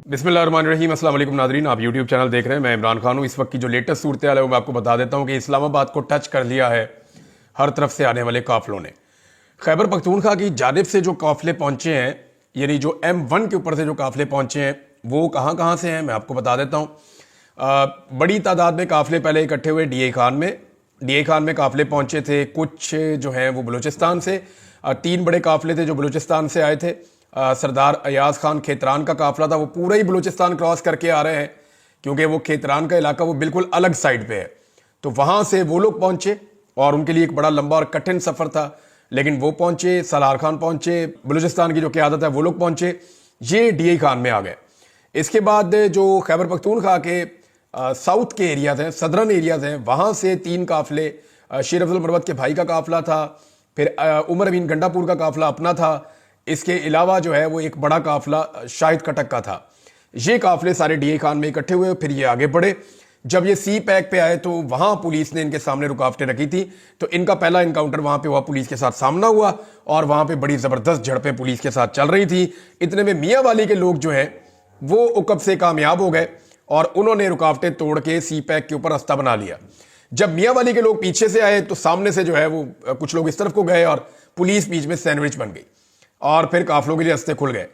बिस्मिल्लाहिर्रहमानिर्रहीम। अस्सलाम वालेकुम नाज़रीन, आप यूट्यूब चैनल देख रहे हैं। मैं इमरान खान हूँ। इस वक्त की जो लेटेस्ट सूरत हाल है वो मैं आपको बता देता हूँ कि इस्लामाबाद को टच कर लिया है हर तरफ से आने वाले काफिलों ने। खैबर पख्तूनख्वा की जानिब से जो काफिले पहुंचे हैं, यानी जो M1 के ऊपर से जो काफिले पहुंचे हैं, वो कहाँ कहाँ से हैं मैं आपको बता देता हूँ। बड़ी तादाद में काफिले पहले इकट्ठे हुए DI खान में काफिले पहुंचे थे। कुछ जो हैं वो बलूचिस्तान से, 3 बड़े काफिले थे जो बलूचिस्तान से आए थे। सरदार अयाज खान खेतरान का काफिला था, वो पूरा ही बलूचिस्तान क्रॉस करके आ रहे हैं क्योंकि वो खेतरान का इलाका वो बिल्कुल अलग साइड पे है। तो वहां से वो लोग पहुंचे और उनके लिए एक बड़ा लंबा और कठिन सफर था, लेकिन वो पहुंचे। सलार खान पहुंचे, बलूचिस्तान की जो क़यादत है वो लोग पहुंचे, ये DI खान में आ गए। इसके बाद जो खैबर पख्तूनख्वा के साउथ के एरियाज हैं, सदरन एरियाज हैं, वहां से 3 काफिले, शेर अफजल मरवत के भाई का काफिला था, फिर उमर अमीन गंडापुर का काफिला अपना था, इसके अलावा जो है वो एक बड़ा काफिला शाहिद कटक का था। ये काफिले सारे DI खान में इकट्ठे हुए, फिर ये आगे बढ़े। जब ये सी पैक पे आए तो वहां पुलिस ने इनके सामने रुकावटें रखी थी, तो इनका पहला इनकाउंटर वहां पे हुआ, पुलिस के साथ सामना हुआ और वहां पे बड़ी जबरदस्त झड़पें पुलिस के साथ चल रही थी। इतने में मियाँ वाली के लोग जो हैं वो उकब से कामयाब हो गए और उन्होंने रुकावटें तोड़ के सी पैक के ऊपर रास्ता बना लिया। जब मियाँ वाली के लोग पीछे से आए तो सामने से जो है वो कुछ लोग इस तरफ को गए और पुलिस बीच में सैंडविच बन गई और फिर काफिलों के लिए रास्ते खुल गए।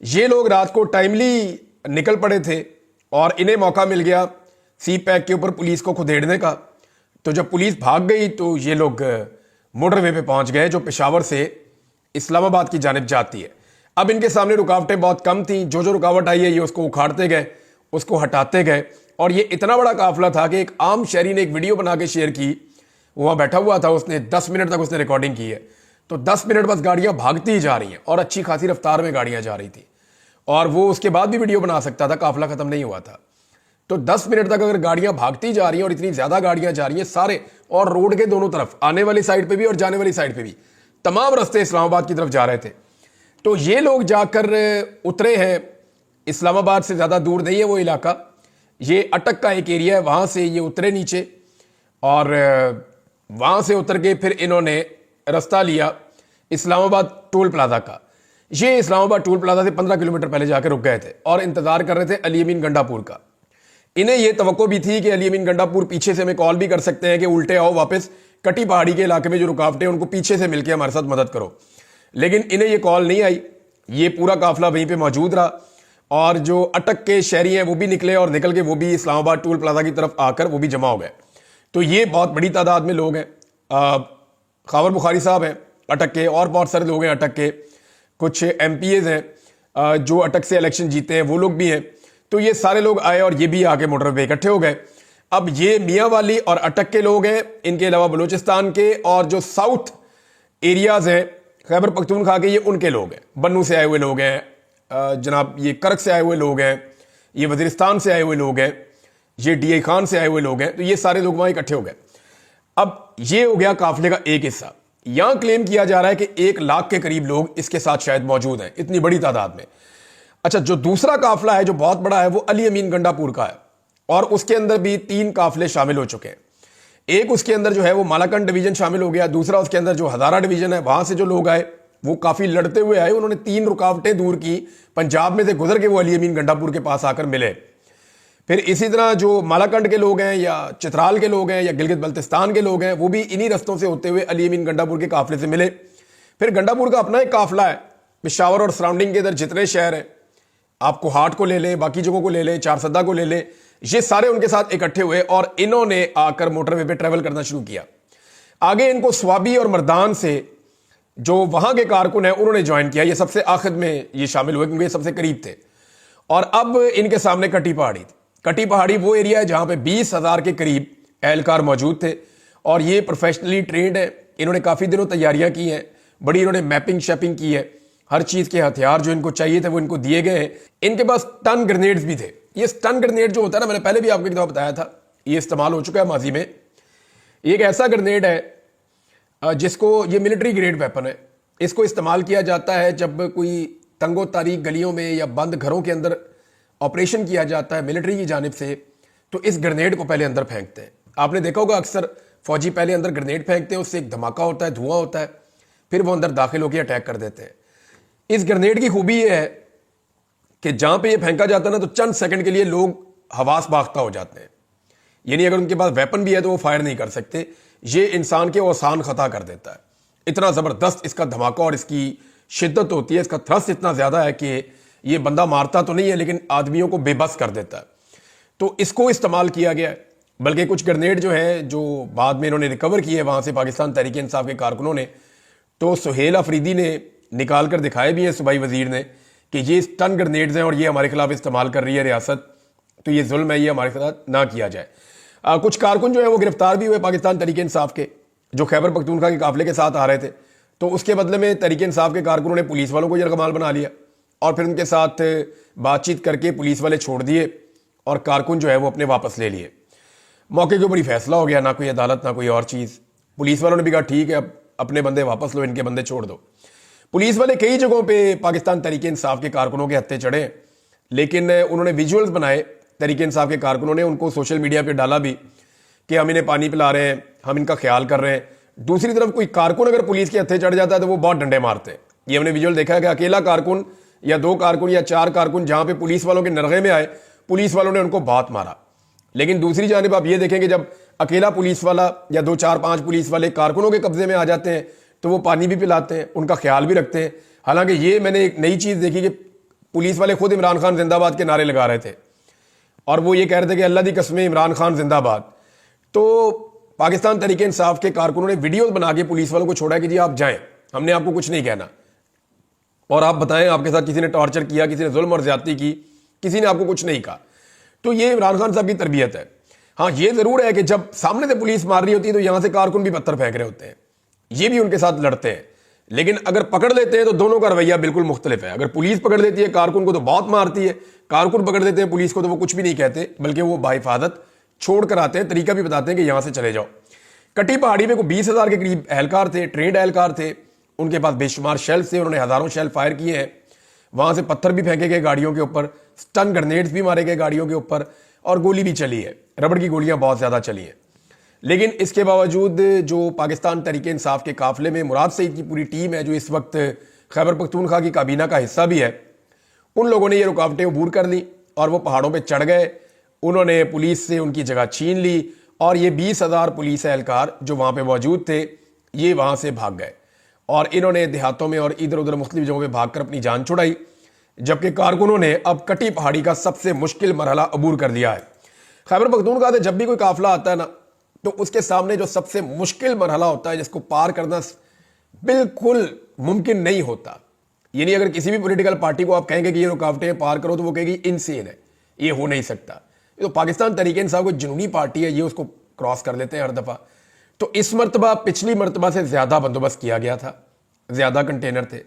ये लोग रात को टाइमली निकल पड़े थे और इन्हें मौका मिल गया सी पैक के ऊपर पुलिस को खुदेड़ने का। तो जब पुलिस भाग गई तो ये लोग मोटरवे पे पहुंच गए जो पेशावर से इस्लामाबाद की जानिब जाती है। अब इनके सामने रुकावटें बहुत कम थी, जो रुकावट आई है ये उसको उखाड़ते गए, उसको हटाते गए। और ये इतना बड़ा काफिला था कि एक आम शहरी ने एक वीडियो बना के शेयर की, वहां बैठा हुआ था, उसने 10 मिनट तक उसने रिकॉर्डिंग की है। तो 10 मिनट बस गाड़ियां भागती ही जा रही हैं और अच्छी खासी रफ्तार में गाड़ियां जा रही थी और वो उसके बाद भी वीडियो बना सकता था, काफिला खत्म नहीं हुआ था। तो 10 मिनट तक अगर गाड़ियां भागती जा रही हैं और इतनी ज्यादा गाड़ियां जा रही हैं सारे, और रोड के दोनों तरफ, आने वाली साइड पे भी और जाने वाली साइड पे भी, तमाम रास्ते इस्लामाबाद की तरफ जा रहे थे। तो ये लोग जाकर उतरे हैं, इस्लामाबाद से ज्यादा दूर नहीं है वो इलाका, ये अटक का एक एरिया है, वहां से ये उतरे नीचे और वहां से उतर के फिर इन्होंने रास्ता लिया इस्लामाबाद टोल प्लाजा का। ये इस्लामाबाद टोल प्लाजा से 15 किलोमीटर पहले जाकर रुक गए थे और इंतजार कर रहे थे अली अमीन गंडापुर का। इन्हें यह तवक्को भी थी कि अली अमीन गंडापुर पीछे से हमें कॉल भी कर सकते हैं कि उल्टे आओ वापस, कटी पहाड़ी के इलाके में जो रुकावटें उनको पीछे से मिलकर हमारे साथ मदद करो, लेकिन इन्हें यह कॉल नहीं आई। ये पूरा काफिला वहीं पर मौजूद रहा और जो अटक के शहरी हैं वो भी निकले और निकल के वो भी इस्लामाबाद टोल प्लाजा की तरफ आकर वो भी जमा हो गए। तो ये बहुत बड़ी तादाद में लोग हैं। खावर बुखारी साहब हैं अटक के, और बहुत सारे लोग हैं अटक के, कुछ MPs हैं जो अटक से इलेक्शन जीते हैं, वो लोग भी हैं। तो ये सारे लोग आए और ये भी आके मोटर पे इकट्ठे हो गए। अब ये मियाँ वाली और अटक के लोग हैं, इनके अलावा बलूचिस्तान के और जो साउथ एरियाज हैं खैबर पख्तूनख्वा के, ये उनके लोग हैं। बन्नू से आए हुए लोग हैं, जनाब ये करक से आए हुए लोग हैं, ये वजीरिस्तान से आए हुए लोग हैं, ये DI खान से आए हुए लोग हैं। तो ये सारे लोग वहां इकट्ठे हो गए। अब ये हो गया काफिले का एक हिस्सा। यहां क्लेम किया जा रहा है कि 1 लाख के करीब लोग इसके साथ शायद मौजूद हैं, इतनी बड़ी तादाद में। अच्छा, जो दूसरा काफिला है जो बहुत बड़ा है वो अली अमीन गंडापुर का है और उसके अंदर भी 3 काफिले शामिल हो चुके हैं। एक उसके अंदर जो है वो मालाकंड डिवीजन शामिल हो गया, दूसरा उसके अंदर जो हजारा डिवीजन है वहां से जो लोग आए वो काफी लड़ते हुए आए, उन्होंने 3 रुकावटें दूर की, पंजाब में से गुजर के वो अली अमीन गंडापुर के पास आकर मिले। फिर इसी तरह जो मालाकंड के लोग हैं या चित्राल के लोग हैं या गिलगित बल्तिस्तान के लोग हैं वो भी इन्हीं रस्तों से होते हुए अली अमीन गंडापुर के काफिले से मिले। फिर गंडापुर का अपना एक काफिला है, पेशावर और सराउंडिंग के इधर जितने शहर हैं, आप कोहाट को ले लें, बाकी जगहों को ले लें, चारसदा को ले लें, ये सारे उनके साथ इकट्ठे हुए और इन्होंने आकर मोटरवे पे ट्रेवल करना शुरू किया। आगे इनको स्वाबी और मर्दान से जो वहां के कारकुन है उन्होंने ज्वाइन किया, ये सबसे आखिर में ये शामिल हुए क्योंकि ये सबसे करीब थे। और अब इनके सामने कटी पहाड़ी थी। कटी पहाड़ी वो एरिया है जहां पे 20,000 के करीब एहलकार मौजूद थे और ये प्रोफेशनली ट्रेंड है। इन्होंने काफी दिनों तैयारियां की हैं, बड़ी इन्होंने मैपिंग शैपिंग की है, हर चीज के हथियार जो इनको चाहिए थे वो इनको दिए गए हैं। इनके पास स्टन ग्रेनेड्स भी थे। ये स्टन ग्रेनेड जो होता है ना, मैंने पहले भी आपको एक दफा बताया था, ये इस्तेमाल हो चुका है माजी में। एक ऐसा ग्रेनेड है जिसको, ये मिलिट्री ग्रेड वेपन है, इसको इस्तेमाल किया जाता है जब कोई तंगो तारीख गलियों में या बंद घरों के अंदर ऑपरेशन किया जाता है मिलिट्री की जानिब से, तो इस ग्रेनेड को पहले अंदर फेंकते हैं। आपने देखा होगा अक्सर फौजी पहले अंदर ग्रेनेड फेंकते हैं, उससे एक धमाका होता है, धुआं होता है, फिर वो अंदर दाखिल होकर अटैक कर देते हैं। इस ग्रेनेड की खूबी यह है कि जहां पे ये फेंका जाता है ना, तो चंद सेकंड के लिए लोग हवास बाख्ता हो जाते हैं। यानी अगर उनके पास वेपन भी है तो वो फायर नहीं कर सकते। ये इंसान के आसान खता कर देता है। इतना ज़बरदस्त इसका धमाका और इसकी शिद्दत होती है, इसका थ्रस्ट इतना ज़्यादा है कि ये बंदा मारता तो नहीं है लेकिन आदमियों को बेबस कर देता है। तो इसको इस्तेमाल किया गया है। बल्कि कुछ ग्रेनेड जो है, जो बाद में इन्होंने रिकवर किए वहाँ से पाकिस्तान तहरीक इंसाफ के कारकुनों ने, तो सुहेल अफरीदी ने निकाल कर दिखाए भी हैं सूबाई वजीर ने कि ये स्टन ग्रेनेड्स हैं और ये हमारे खिलाफ इस्तेमाल कर रही है रियासत, तो ये जुल्म है, ये हमारे साथ ना किया जाए। कुछ कारकुन जो है वो गिरफ्तार भी हुए पाकिस्तान तहरीक इंसाफ के, जो खैबर पख्तूनख्वा के काफिले के साथ आ रहे थे। तो उसके बदले में तहरीक इंसाफ के कारकुनों ने पुलिस वालों को यरगमाल बना लिया और फिर उनके साथ बातचीत करके पुलिस वाले छोड़ दिए और कारकुन जो है वो अपने वापस ले लिए। मौके के ऊपर ही फैसला हो गया, ना कोई अदालत ना कोई और चीज़। पुलिस वालों ने भी कहा ठीक है, अब अपने बंदे वापस लो, इनके बंदे छोड़ दो। पुलिस वाले कई जगहों पे पाकिस्तान तहरीक इंसाफ के कारकुनों के हत्थे चढ़े, लेकिन उन्होंने विजुअल्स बनाए तहरीक इंसाफ के कारकुनों ने, उनको सोशल मीडिया पे डाला भी कि हम इन्हें पानी पिला रहे हैं, हम इनका ख्याल कर रहे हैं। दूसरी तरफ कोई कारकुन अगर पुलिस के हत्थे चढ़ जाता है तो वो बहुत डंडे मारते हैं। ये हमने विजुअल देखा है कि अकेला कारकुन या 2 कारकुन या 4 कारकुन जहां पे पुलिस वालों के नरगे में आए, पुलिस वालों ने उनको बहुत मारा। लेकिन दूसरी जानिब आप ये देखेंगे जब अकेला पुलिस वाला या 2 4 5 पुलिस वाले कारकुनों के कब्जे में आ जाते हैं तो वो पानी भी पिलाते हैं, उनका ख्याल भी रखते हैं। हालांकि ये मैंने एक नई चीज़ देखी कि पुलिस वाले खुद इमरान खान जिंदाबाद के नारे लगा रहे थे और वो ये कह रहे थे कि अल्लाह दी कसमें इमरान खान जिंदाबाद। तो पाकिस्तान तहरीक इंसाफ के कारकुनों ने वीडियोस बना के पुलिस वालों को छोड़ा कि जी आप जाएं, हमने आपको कुछ नहीं कहना, और आप बताएं आपके साथ किसी ने टॉर्चर किया, किसी ने जुल्म और ज्यादती की, किसी ने आपको कुछ नहीं कहा। तो ये इमरान खान साहब की तरबियत है। हाँ, ये जरूर है कि जब सामने से पुलिस मार रही होती है तो यहां से कारकुन भी पत्थर फेंक रहे होते हैं, ये भी उनके साथ लड़ते हैं। लेकिन अगर पकड़ लेते हैं तो दोनों का रवैया बिल्कुल मुख्तलिफ है। अगर पुलिस पकड़ लेती है कारकुन को तो बहुत मारती है, कारकुन पकड़ लेते हैं पुलिस को तो वो कुछ भी नहीं कहते, बल्कि वो बाहिफाजत छोड़ कर आते हैं, तरीका भी बताते हैं कि यहां से चले जाओ। कटी पहाड़ी में कोई 20,000 के करीब एहलकार थे, ट्रेंड एहलकार थे, उनके पास बेशुमार शेल थे, उन्होंने हजारों शेल फायर किए हैं। वहां से पत्थर भी फेंके गए गाड़ियों के ऊपर, स्टन ग्रेनेड्स भी मारे गए गाड़ियों के ऊपर, और गोली भी चली है, रबड़ की गोलियां बहुत ज्यादा चली हैं। लेकिन इसके बावजूद जो पाकिस्तान तहरीक इंसाफ के काफिले में मुराद सईद की पूरी टीम है, जो इस वक्त खैबर पख्तूनख्वा की काबीना का हिस्सा भी है, उन लोगों ने ये रुकावटें अबूर कर ली और वो पहाड़ों पर चढ़ गए। उन्होंने पुलिस से उनकी जगह छीन ली और ये 20,000 पुलिस एहलकार जो वहां पे मौजूद थे, ये वहां से भाग गए और इन्होंने देहातों में और इधर उधर मुख्तलिफ जगहों पे भागकर अपनी जान छुड़ाई। जबकि कारकुनों ने अब कटी पहाड़ी का सबसे मुश्किल मरहला अबूर कर दिया है। खैबर पख्तूनख्वा से जब भी कोई काफिला आता है ना, तो उसके सामने जो सबसे मुश्किल मरहला होता है, जिसको पार करना बिल्कुल मुमकिन नहीं होता। यानी अगर किसी भी पॉलिटिकल पार्टी को आप कहेंगे कि ये रुकावटें पार करो तो वो कहेगी इनसेन है, ये हो नहीं सकता। ये तो पाकिस्तान तहरीक इंसाफ कोई जुनूनी पार्टी है, ये उसको क्रॉस कर लेते हैं हर दफा। तो इस मरतबा पिछली मरतबा से ज्यादा बंदोबस्त किया गया था, ज्यादा कंटेनर थे,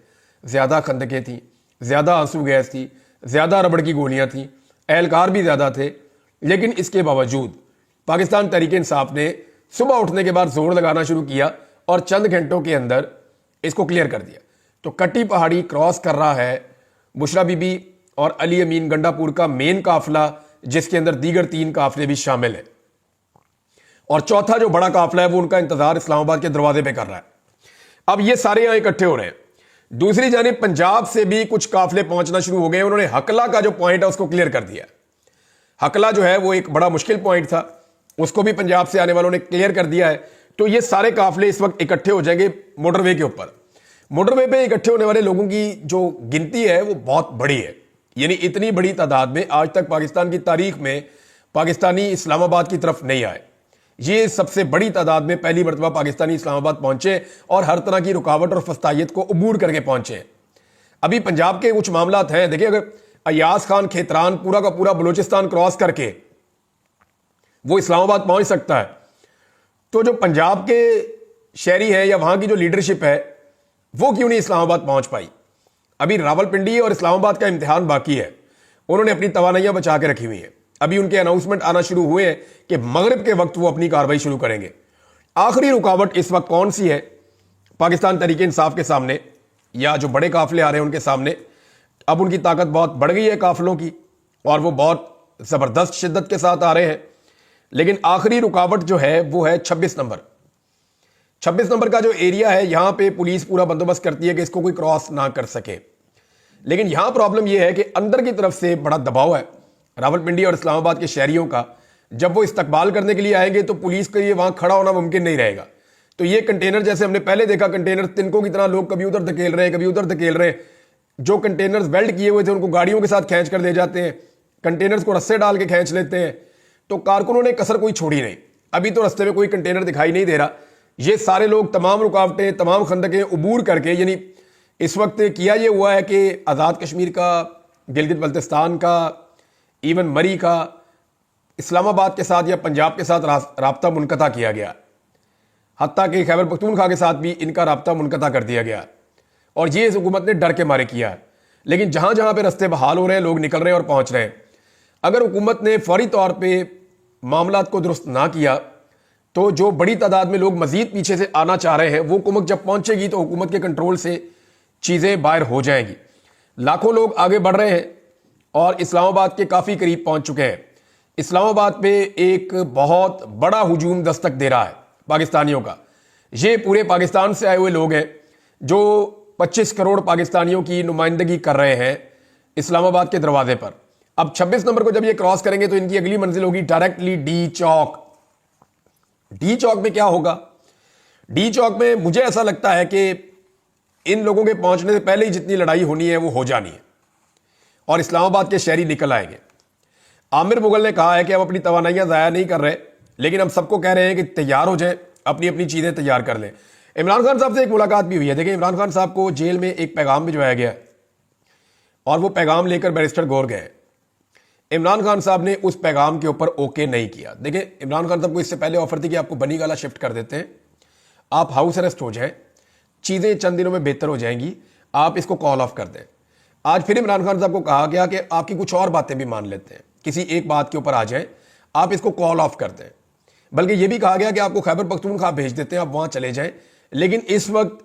ज्यादा खंदकें थी, ज्यादा आंसू गैस थी, ज्यादा रबड़ की गोलियां थी, एहलकार भी ज्यादा थे। लेकिन इसके बावजूद पाकिस्तान तहरीक इंसाफ ने सुबह उठने के बाद जोर लगाना शुरू किया और चंद घंटों के अंदर इसको क्लियर कर दिया। तो कटी पहाड़ी क्रॉस कर रहा है बुशरा बीबी और अली अमीन गंडापुर का मेन काफिला, जिसके अंदर दीगर 3 काफिले भी शामिल है, और चौथा जो बड़ा काफिला है वो उनका इंतजार इस्लामाबाद के दरवाजे पे कर रहा है। अब ये सारे यहां इकट्ठे हो रहे हैं। दूसरी जानिब पंजाब से भी कुछ काफिले पहुंचना शुरू हो गए। उन्होंने हकला का जो पॉइंट है उसको क्लियर कर दिया। हकला जो है वो एक बड़ा मुश्किल पॉइंट था, उसको भी पंजाब से आने वालों ने क्लियर कर दिया है। तो ये सारे काफिले इस वक्त इकट्ठे हो जाएंगे मोटरवे के ऊपर। मोटरवे पे इकट्ठे होने वाले लोगों की जो गिनती है वो बहुत बड़ी है। यानी इतनी बड़ी तादाद में आज तक पाकिस्तान की तारीख में पाकिस्तानी इस्लामाबाद की तरफ नहीं आए। ये सबसे बड़ी तादाद में पहली मरतबा पाकिस्तानी इस्लामाबाद पहुंचे और हर तरह की रुकावट और फस्तायत को अबूर करके पहुंचे। अभी पंजाब के कुछ मामला हैं, देखिए, अगर अयाज खान खेतरान पूरा का पूरा बलूचिस्तान क्रॉस करके वो इस्लामाबाद पहुंच सकता है, तो जो पंजाब के शहरी है या वहां की जो लीडरशिप है वो क्यों नहीं इस्लामाबाद पहुंच पाई। अभी रावलपिंडी और इस्लामाबाद का इम्तिहान बाकी है, उन्होंने अपनी तवानाइयां बचा के रखी हुई हैं। अभी उनके अनाउंसमेंट आना शुरू हुए हैं कि मगरिब के वक्त वो अपनी कार्रवाई शुरू करेंगे। आखिरी रुकावट इस वक्त कौन सी है पाकिस्तान तहरीक इंसाफ के सामने, या जो बड़े काफिले आ रहे हैं उनके सामने? अब उनकी ताकत बहुत बढ़ गई है काफिलों की, और वो बहुत जबरदस्त शिद्दत के साथ आ रहे हैं। लेकिन आखिरी रुकावट जो है वो है 26 नंबर। 26 नंबर का जो एरिया है, यहां पे पुलिस पूरा बंदोबस्त करती है कि इसको कोई क्रॉस ना कर सके। लेकिन यहां प्रॉब्लम यह है कि अंदर की तरफ से बड़ा दबाव है रावलपिंडी और इस्लामाबाद के शहरियों का। जब वो इस्तकबाल करने के लिए आएंगे तो पुलिस के लिए वहां खड़ा होना मुमकिन नहीं रहेगा। तो ये कंटेनर, जैसे हमने पहले देखा, कंटेनर तिनकों की तरह लोग कभी उधर धकेल रहे हैं, कभी उधर धकेल रहे हैं। जो कंटेनर्स वेल्ड किए हुए थे उनको गाड़ियों के साथ खींच कर ले जाते हैं, कंटेनर्स को रस्से डाल के खींच लेते हैं। तो कारकुनों ने कसर कोई छोड़ी नहीं। अभी तो रस्ते में कोई कंटेनर दिखाई नहीं दे रहा। ये सारे लोग तमाम रुकावटें, तमाम खंदकें उबूर करके, यानी इस वक्त किया ये हुआ है कि आज़ाद कश्मीर का, गिलगित बल्तिस्तान का, इवन मरी का, इस्लामाबाद के साथ या पंजाब के साथ राब्ता मुनक़ता किया गया। हत्ता कि खैबर पख्तूनख्वा के साथ भी इनका राब्ता मुनक़ता कर दिया गया और ये इस हुकूमत ने डर के मारे किया है। लेकिन जहां जहां पे रस्ते बहाल हो रहे हैं, लोग निकल रहे हैं और पहुंच रहे हैं। अगर हुकूमत ने फौरी तौर पे मामलात को दुरुस्त ना किया तो जो बड़ी तादाद में लोग मजीद पीछे से आना चाह रहे हैं, वो कुमक जब पहुंचेगी तो हुकूमत के कंट्रोल से चीज़ें बाहर हो जाएंगी। लाखों लोग आगे बढ़ रहे हैं और इस्लामाबाद के काफ़ी करीब पहुंच चुके हैं। इस्लामाबाद पे एक बहुत बड़ा हुजूम दस्तक दे रहा है पाकिस्तानियों का। ये पूरे पाकिस्तान से आए हुए लोग हैं जो 25 करोड़ पाकिस्तानियों की नुमाइंदगी कर रहे हैं इस्लामाबाद के दरवाजे पर। अब 26 नंबर को जब ये क्रॉस करेंगे तो इनकी अगली मंजिल होगी डायरेक्टली डी चौक। डी चौक में क्या होगा? डी चौक में मुझे ऐसा लगता है कि इन लोगों के पहुंचने से पहले ही जितनी लड़ाई होनी है वो हो जानी है और इस्लामाबाद के शहरी निकल आएंगे। आमिर मुगल ने कहा है कि हम अपनी तवानाइयां ज़ाया नहीं कर रहे, लेकिन हम सबको कह रहे हैं कि तैयार हो जाए, अपनी अपनी चीज़ें तैयार कर लें। इमरान खान साहब से एक मुलाकात भी हुई है। देखिए, इमरान खान साहब को जेल में एक पैगाम भिजवाया गया और वो पैगाम लेकर बैरिस्टर गौर गए। इमरान खान साहब ने उस पैगाम के ऊपर ओके नहीं किया। देखिए, इमरान खान साहब को इससे पहले ऑफर थी कि आपको बनी गाला शिफ्ट कर देते हैं, आप हाउस अरेस्ट हो जाएं, चीज़ें चंद दिनों में बेहतर हो जाएंगी, आप इसको कॉल ऑफ कर दें। आज फिर इमरान खान साहब को कहा गया कि आपकी कुछ और बातें भी मान लेते हैं, किसी एक बात के ऊपर आ जाए, आप इसको कॉल ऑफ कर दें। बल्कि यह भी कहा गया कि आपको खैबर पख्तूनख्वा भेज देते हैं, आप वहां चले जाएं, लेकिन इस वक्त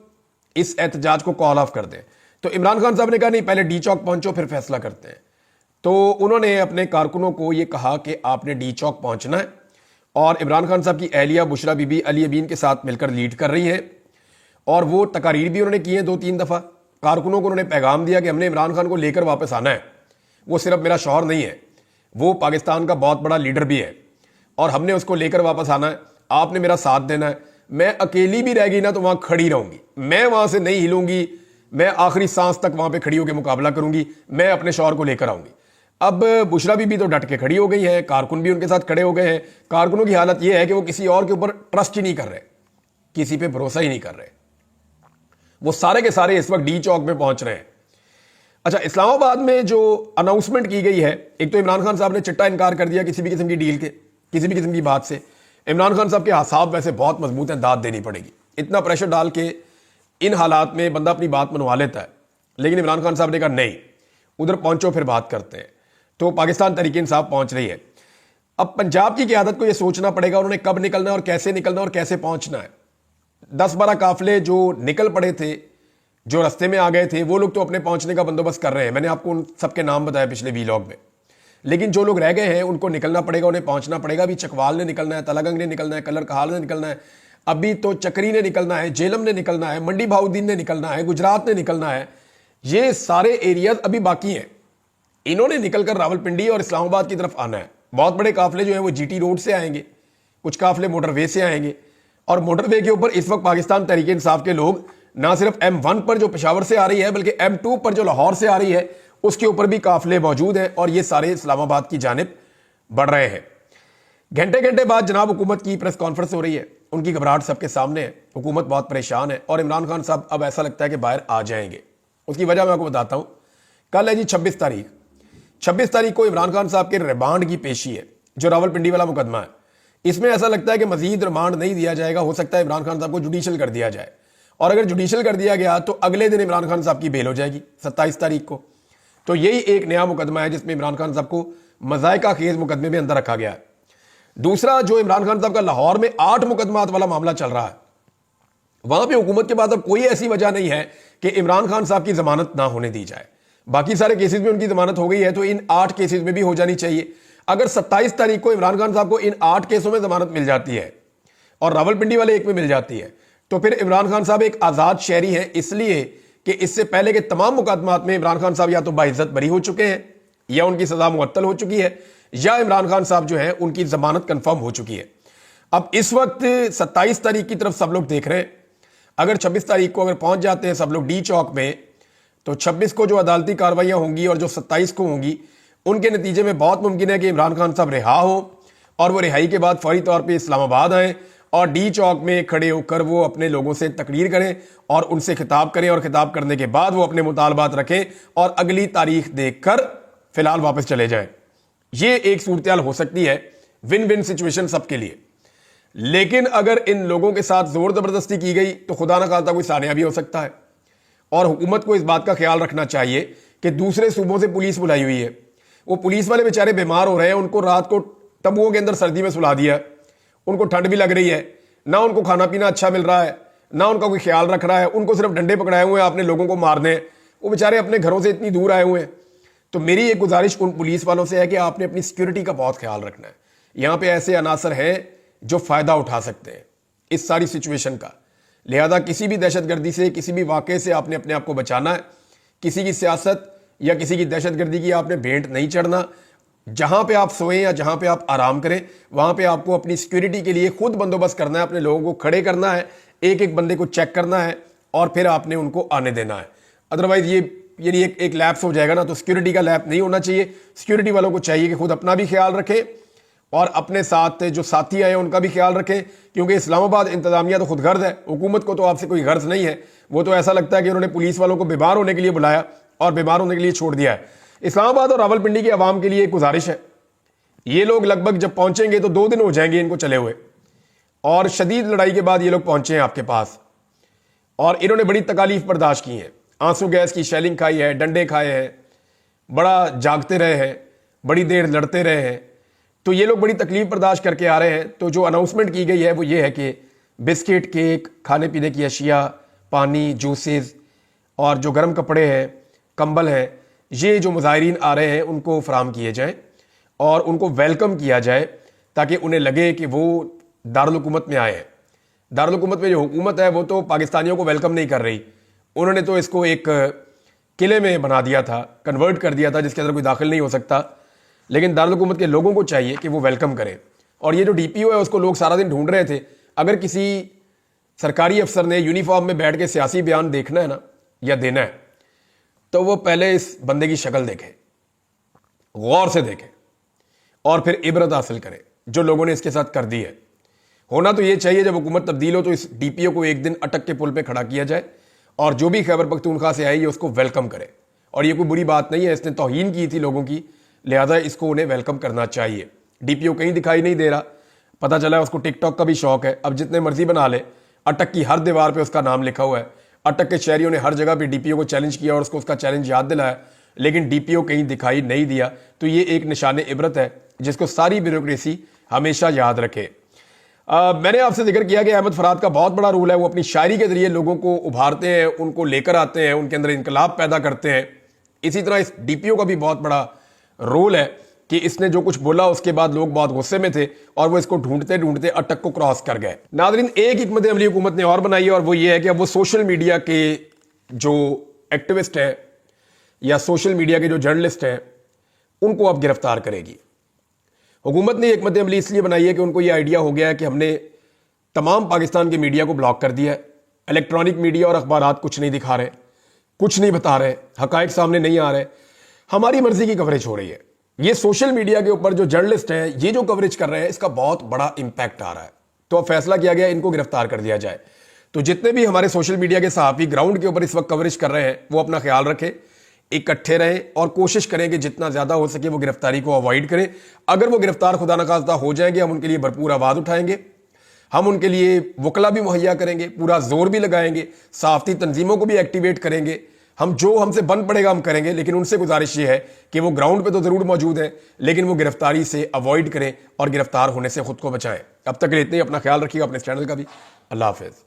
इस एहतजाज को कॉल ऑफ कर दें। तो इमरान खान साहब ने कहा नहीं, पहले डी चौक पहुंचो फिर फैसला करते हैं। तो उन्होंने अपने कारकुनों को यह कहा कि आपने डी चौक पहुंचना है और इमरान खान साहब की अहलिया बुशरा बीबी अली अमीन के साथ मिलकर लीड कर रही है और वो तकारीर भी उन्होंने की है 2-3 दफ़ा। कारकुनों को उन्होंने पैगाम दिया कि हमने इमरान खान को लेकर वापस आना है, वो सिर्फ मेरा शौहर नहीं है, वो पाकिस्तान का बहुत बड़ा लीडर भी है और हमने उसको लेकर वापस आना है, आपने मेरा साथ देना है। मैं अकेली भी रह गई ना तो वहां खड़ी रहूंगी, मैं वहां से नहीं हिलूंगी, मैं आखिरी सांस तक वहां पे खड़ी होकर मुकाबला करूंगी, मैं अपने शौहर को लेकर आऊंगी। अब बुशरा बीबी तो डट के खड़ी हो गई है, कारकुन भी उनके साथ खड़े हो गए हैं। कारकुनों की हालत यह है कि वो किसी और के ऊपर ट्रस्ट ही नहीं कर रहे, किसी पे भरोसा ही नहीं कर रहे। वो सारे के सारे इस वक्त डी चौक में पहुंच रहे हैं। अच्छा, इस्लामाबाद में जो अनाउंसमेंट की गई है, एक तो इमरान खान साहब ने चिट्टा इनकार कर दिया किसी भी किस्म की डील के, किसी भी किस्म की बात से। इमरान खान साहब के हासाब वैसे बहुत मजबूत हैं, दाद देनी पड़ेगी। इतना प्रेशर डाल के इन हालात में बंदा अपनी बात मनवा लेता है, लेकिन इमरान खान साहब ने कहा नहीं, उधर पहुंचो फिर बात करते हैं। तो पाकिस्तान तहरीक इंसाफ पहुंच रही है। अब पंजाब की क़यादत को यह सोचना पड़ेगा उन्होंने कब निकलना है और कैसे निकलना है और कैसे पहुंचना है। 10-12 काफिले जो निकल पड़े थे, जो रास्ते में आ गए थे, वो लोग तो अपने पहुंचने का बंदोबस्त कर रहे हैं। मैंने आपको उन सबके नाम बताया पिछले वीलॉग में। लेकिन जो लोग रह गए हैं उनको निकलना पड़ेगा, उन्हें पहुंचना पड़ेगा। अभी चकवाल ने निकलना है, तलागंग ने निकलना है, कलर कहाल ने निकलना है, अभी तो चक्री ने निकलना है, जेलम ने निकलना है, मंडी भाउद्दीन ने निकलना है, गुजरात ने निकलना है। ये सारे एरियाज अभी बाकी हैं। इन्होंने निकलकर रावलपिंडी और इस्लामाबाद की तरफ आना है। बहुत बड़े काफिले जो है वो जीटी रोड से आएंगे, कुछ काफिले मोटरवे से आएंगे और मोटरवे के ऊपर इस वक्त पाकिस्तान तहरीक इंसाफ के लोग ना सिर्फ M1 पर जो पेशावर से आ रही है, बल्कि M2 पर जो लाहौर से आ रही है, उसके ऊपर भी काफिले मौजूद हैं और ये सारे इस्लामाबाद की जानिब बढ़ रहे हैं। घंटे घंटे बाद जनाब हुकूमत की प्रेस कॉन्फ्रेंस हो रही है, उनकी घबराहट सबके सामने है, हुकूमत बहुत परेशान है और इमरान खान साहब अब ऐसा लगता है कि बाहर आ जाएंगे। उसकी वजह मैं आपको बताता हूं। कल है जी 26 तारीख। 26 तारीख को इमरान खान साहब के रिमांड की पेशी है, जो रावलपिंडी वाला मुकदमा है। इसमें ऐसा लगता है कि मजीद रिमांड नहीं दिया जाएगा, हो सकता है इमरान खान साहब को जुडिशल कर दिया जाए और अगर जुडिशल कर दिया गया तो अगले दिन इमरान खान साहब की बेल हो जाएगी 27 तारीख को। तो यही एक नया मुकदमा है जिसमें इमरान खान साहब को मजायका खेज मुकदमे में अंदर रखा गया है। दूसरा, जो इमरान खान साहब का लाहौर में 8 मुकदमात वाला मामला चल रहा है, वहां पे हुकूमत के पास अब कोई ऐसी वजह नहीं है कि इमरान खान साहब की जमानत ना होने दी जाए। बाकी सारे केसेस में उनकी जमानत हो गई है, तो इन 8 केसेस में भी हो जानी चाहिए। अगर 27 तारीख को इमरान खान साहब को इन 8 केसों में जमानत मिल जाती है और रावलपिंडी वाले एक में मिल जाती है, तो फिर इमरान खान साहब एक आजाद शहरी हैं, इसलिए कि इससे पहले के तमाम मुकदमात में इमरान खान साहब या तो बाइज्जत बरी हो चुके हैं, या उनकी सजा मुअत्तल हो चुकी है, या इमरान खान साहब जो है उनकी जमानत कंफर्म हो चुकी है। अब इस वक्त 27 तारीख की तरफ सब लोग देख रहे हैं। अगर 26 तारीख को अगर पहुंच जाते हैं सब लोग डी चौक में, तो 26 को जो अदालती कार्रवाइयां होंगी और जो 27 को होंगी, उनके नतीजे में बहुत मुमकिन है कि इमरान खान साहब रिहा हो और वो रिहाई के बाद फौरी तौर पर इस्लामाबाद आए और डी चौक में खड़े होकर वो अपने लोगों से तकरीर करें और उनसे खिताब करें, और खिताब करने के बाद वो अपने मुतालबात रखें और अगली तारीख देखकर फिलहाल वापस चले जाएं। ये एक सूरत हो सकती है, विन विन सिचुएशन सबके लिए। लेकिन अगर इन लोगों के साथ जोर जबरदस्ती की गई तो खुदा ना खास्ता कोई सानिया भी हो सकता है। और हुकूमत को इस बात का ख्याल रखना चाहिए कि दूसरे सूबों से पुलिस बुलाई हुई है, वो पुलिस वाले बेचारे बीमार हो रहे हैं, उनको रात को तंबुओं के अंदर सर्दी में सुला दिया, उनको ठंड भी लग रही है, ना उनको खाना पीना अच्छा मिल रहा है, ना उनका कोई ख्याल रख रहा है, उनको सिर्फ डंडे पकड़ाए हुए हैं आपने लोगों को मारने हैं, वो बेचारे अपने घरों से इतनी दूर आए हुए हैं। तो मेरी एक गुजारिश उन पुलिस वालों से है कि आपने अपनी सिक्योरिटी का बहुत ख्याल रखना है। यहां पे ऐसे अनासर हैं जो फायदा उठा सकते हैं इस सारी सिचुएशन का, लिहाजा किसी भी दहशतगर्दी से, किसी भी वाकये से आपने अपने आप को बचाना है। किसी की सियासत या किसी की दहशतगर्दी की आपने भेंट नहीं चढ़ना। जहां पे आप सोएं या जहां पे आप आराम करें, वहां पे आपको अपनी सिक्योरिटी के लिए खुद बंदोबस्त करना है, अपने लोगों को खड़े करना है, एक एक बंदे को चेक करना है और फिर आपने उनको आने देना है। अदरवाइज ये यानी एक लैप्स हो जाएगा ना, तो सिक्योरिटी का लैप नहीं होना चाहिए। सिक्योरिटी वालों को चाहिए कि खुद अपना भी ख्याल रखें और अपने साथ जो साथी आए उनका भी ख्याल रखें, क्योंकि इस्लामाबाद इंतजामिया तो खुद गर्ज है, हुकूमत को तो आपसे कोई गर्ज नहीं है। वो तो ऐसा लगता है कि उन्होंने पुलिस वालों को बीमार होने के लिए बुलाया और बीमार होने के लिए छोड़ दिया है। इस्लामाबाद और रावलपिंडी की आवाम के लिए एक गुजारिश है, ये लोग लगभग जब पहुंचेंगे तो 2 दिन हो जाएंगे इनको चले हुए, और शदीद लड़ाई के बाद ये लोग पहुंचे हैं आपके पास और इन्होंने बड़ी तकालीफ बर्दाश्त की है, आंसू गैस की शेलिंग खाई है, डंडे खाए हैं, बड़ा जागते रहे हैं, बड़ी देर लड़ते रहे हैं। तो ये लोग बड़ी तकलीफ बर्दाश्त करके आ रहे हैं। तो जो अनाउंसमेंट की गई है वो ये है कि बिस्किट, केक, खाने पीने की अशिया, पानी, जूसेस और जो गर्म कपड़े हैं, कंबल हैं, ये जो मुजाहिरीन आ रहे हैं उनको फराम किए जाएं और उनको वेलकम किया जाए, ताकि उन्हें लगे कि वो दारुल हुकूमत में आए हैं। दारुल हुकूमत में जो हुकूमत है वो तो पाकिस्तानियों को वेलकम नहीं कर रही, उन्होंने तो इसको एक किले में बना दिया था, कन्वर्ट कर दिया था, जिसके अंदर कोई दाखिल नहीं हो सकता। लेकिन दारुल हुकूमत के लोगों को चाहिए कि वो वेलकम करें। और ये जो डीपीओ है उसको लोग सारा दिन ढूंढ रहे थे। अगर किसी सरकारी अफसर ने यूनिफॉर्म में बैठ के सियासी बयान देखना है ना या देना है, तो वो पहले इस बंदे की शक्ल देखे, गौर से देखे और फिर इबरत हासिल करें जो लोगों ने इसके साथ कर दी है। होना तो ये चाहिए जब हुकूमत तब्दील हो तो इस डीपीओ को एक दिन अटक के पुल पे खड़ा किया जाए और जो भी खैबर पख्तूनख्वा से आई है उसको वेलकम करे। और ये कोई बुरी बात नहीं है, इसने तौहीन की थी लोगों की, लिहाजा इसको उन्हें वेलकम करना चाहिए। डीपीओ कहीं दिखाई नहीं दे रहा, पता चला है उसको टिकटॉक का भी शौक है, अब जितने मर्जी बना ले। अटक की हर दीवार पे उसका नाम लिखा हुआ है। अटक के शहरियों ने हर जगह पे डीपीओ को चैलेंज किया और उसको उसका चैलेंज याद दिलाया, लेकिन डीपीओ कहीं दिखाई नहीं दिया। तो ये एक निशान इबरत है जिसको सारी ब्यूरोक्रेसी हमेशा याद रखे। मैंने आपसे जिक्र किया कि अहमद फराद का बहुत बड़ा रोल है, वो अपनी शायरी के जरिए लोगों को उभारते हैं, उनको लेकर आते हैं, उनके अंदर इनकलाब पैदा करते हैं। इसी तरह इस डीपीओ का भी बहुत बड़ा रोल है कि इसने जो कुछ बोला उसके बाद लोग बहुत गुस्से में थे और वो इसको ढूंढते ढूंढते अटक को क्रॉस कर गए। नाज़रीन, एक हिकमत अमली हुकूमत ने और बनाई है और वो ये है कि अब वो सोशल मीडिया के जो एक्टिविस्ट है या सोशल मीडिया के जो जर्नलिस्ट हैं उनको अब गिरफ्तार करेगी। हुकूमत ने हिकमत अमली इसलिए बनाई है कि उनको ये आइडिया हो गया है कि हमने तमाम पाकिस्तान के मीडिया को ब्लॉक कर दिया है। इलेक्ट्रॉनिक मीडिया और अखबारात कुछ नहीं दिखा रहे, कुछ नहीं बता रहे, हकायक सामने नहीं आ रहे, हमारी मर्जी की कवरेज हो रही है। ये सोशल मीडिया के ऊपर जो जर्नलिस्ट हैं ये जो कवरेज कर रहे हैं इसका बहुत बड़ा इंपैक्ट आ रहा है। तो अब फैसला किया गया इनको गिरफ्तार कर दिया जाए। तो जितने भी हमारे सोशल मीडिया के सहाफ़ी ग्राउंड के ऊपर इस वक्त कवरेज कर रहे हैं वो अपना ख्याल रखें, इकट्ठे रहें और कोशिश करें कि जितना ज्यादा हो सके वो गिरफ्तारी को अवॉइड करें। अगर वो गिरफ्तार खुदा न खास्ता हो जाएंगे, हम उनके लिए भरपूर आवाज उठाएंगे, हम उनके लिए वकला भी मुहैया करेंगे, पूरा जोर भी लगाएंगे, सहाफ़ती तंजीमों को भी एक्टिवेट करेंगे। हम जो हमसे बन पड़ेगा हम करेंगे, लेकिन उनसे गुजारिश ये है कि वो ग्राउंड पे तो जरूर मौजूद हैं लेकिन वो गिरफ्तारी से अवॉइड करें और गिरफ्तार होने से खुद को बचाएं। अब तक के लिए इतने ही, अपना ख्याल रखिएगा, अपने चैनल का भी। अल्लाह हाफिज।